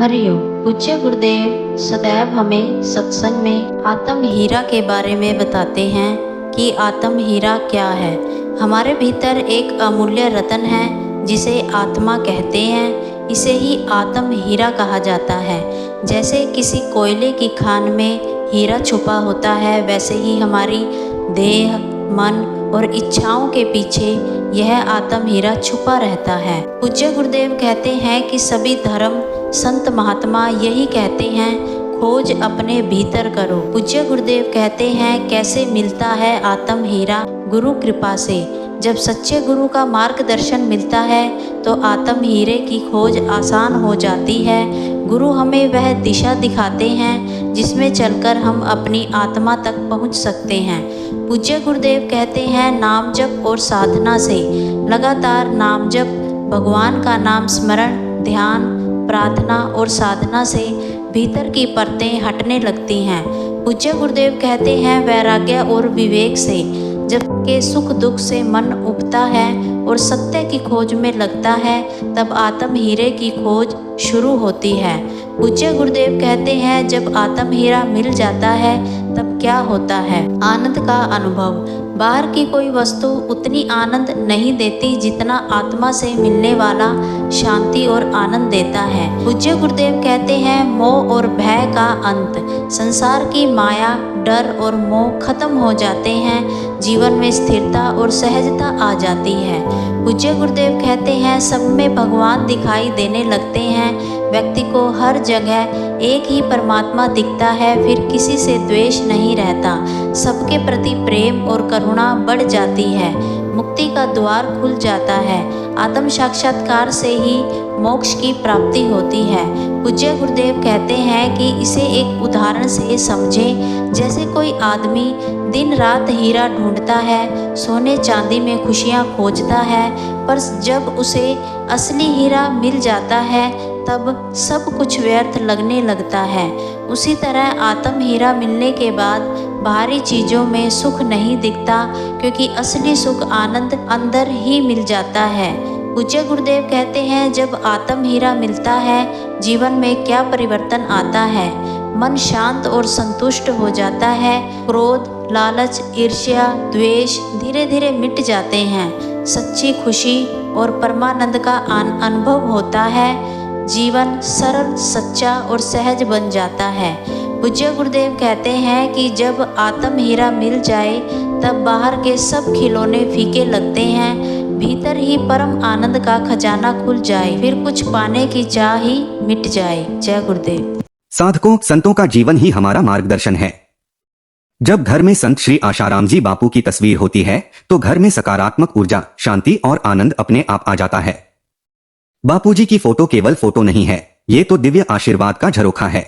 हरिओम। पूज्य गुरुदेव सदैव हमें सत्संग में आत्म हीरा के बारे में बताते हैं कि आत्म हीरा क्या है। हमारे भीतर एक अमूल्य रत्न है जिसे आत्मा कहते हैं। इसे ही आत्म हीरा कहा जाता है। जैसे किसी कोयले की खान में हीरा छुपा होता है, वैसे ही हमारी देह, मन और इच्छाओं के पीछे यह आत्म हीरा छुपा रहता है। पूज्य गुरुदेव कहते हैं कि सभी धर्म, संत, महात्मा यही कहते हैं, खोज अपने भीतर करो। पूज्य गुरुदेव कहते हैं कैसे मिलता है आत्म हीरा? गुरु कृपा से। जब सच्चे गुरु का मार्गदर्शन मिलता है तो आत्म हीरे की खोज आसान हो जाती है। गुरु हमें वह दिशा दिखाते हैं जिसमें चलकर हम अपनी आत्मा तक पहुंच सकते हैं। पूज्य गुरुदेव कहते हैं नाम जप और साधना से, लगातार नाम जप, भगवान का नाम स्मरण, ध्यान, प्रार्थना और साधना से भीतर की परतें हटने लगती हैं। पूज्य गुरुदेव कहते हैं वैराग्य और विवेक से, जबकि सुख दुख से मन उबता है और सत्य की खोज में लगता है, तब आत्म हीरे की खोज शुरू होती है। पूज्य गुरुदेव कहते हैं जब आत्म हीरा मिल जाता है तब क्या होता है? आनंद का अनुभव। बाहर की कोई वस्तु उतनी आनंद नहीं देती जितना आत्मा से मिलने वाला शांति और आनंद देता है। पूज्य गुरुदेव कहते हैं मोह और भय का अंत। संसार की माया, डर और मोह खत्म हो जाते हैं। जीवन में स्थिरता और सहजता आ जाती है। पूज्य गुरुदेव कहते हैं सब में भगवान दिखाई देने लगते हैं। व्यक्ति को हर जगह एक ही परमात्मा दिखता है। फिर किसी से द्वेष नहीं रहता। सबके प्रति प्रेम और करुणा बढ़ जाती है। मुक्ति का द्वार खुल जाता है। आत्म साक्षात्कार से ही मोक्ष की प्राप्ति होती है। पूज्य गुरुदेव कहते हैं कि इसे एक उदाहरण से समझें। जैसे कोई आदमी दिन रात हीरा ढूंढता है, सोने चांदी में खुशियाँ खोजता है, पर जब उसे असली हीरा मिल जाता है तब सब कुछ व्यर्थ लगने लगता है। उसी तरह आत्म हीरा मिलने के बाद बाहरी चीज़ों में सुख नहीं दिखता, क्योंकि असली सुख, आनंद अंदर ही मिल जाता है। पूज्य गुरुदेव कहते हैं जब आत्म हीरा मिलता है जीवन में क्या परिवर्तन आता है। मन शांत और संतुष्ट हो जाता है। क्रोध, लालच, ईर्ष्या, द्वेष धीरे धीरे मिट जाते हैं। सच्ची खुशी और परमानंद का अनुभव होता है। जीवन सरल, सच्चा और सहज बन जाता है। पूज्य गुरुदेव कहते हैं कि जब आत्म हीरा मिल जाए तब बाहर के सब खिलौने फीके लगते हैं। भीतर ही परम आनंद का खजाना खुल जाए, फिर कुछ पाने की चाह ही मिट जाए। जय गुरुदेव। साधकों, संतों का जीवन ही हमारा मार्गदर्शन है। जब घर में संत श्री आशाराम जी बापू की तस्वीर होती है तो घर में सकारात्मक ऊर्जा, शांति और आनंद अपने आप आ जाता है। बापूजी की फोटो केवल फोटो नहीं है, ये तो दिव्य आशीर्वाद का झरोखा है।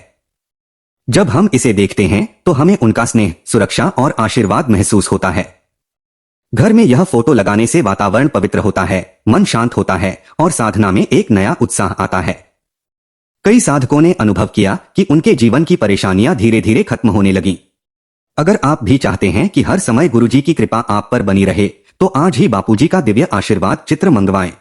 जब हम इसे देखते हैं तो हमें उनका स्नेह, सुरक्षा और आशीर्वाद महसूस होता है। घर में यह फोटो लगाने से वातावरण पवित्र होता है, मन शांत होता है और साधना में एक नया उत्साह आता है। कई साधकों ने अनुभव किया कि उनके जीवन की परेशानियां धीरे धीरे खत्म होने लगी। अगर आप भी चाहते हैं कि हर समय गुरुजी की कृपा आप पर बनी रहे तो आज ही बापूजी का दिव्य आशीर्वाद चित्र मंगवाएं।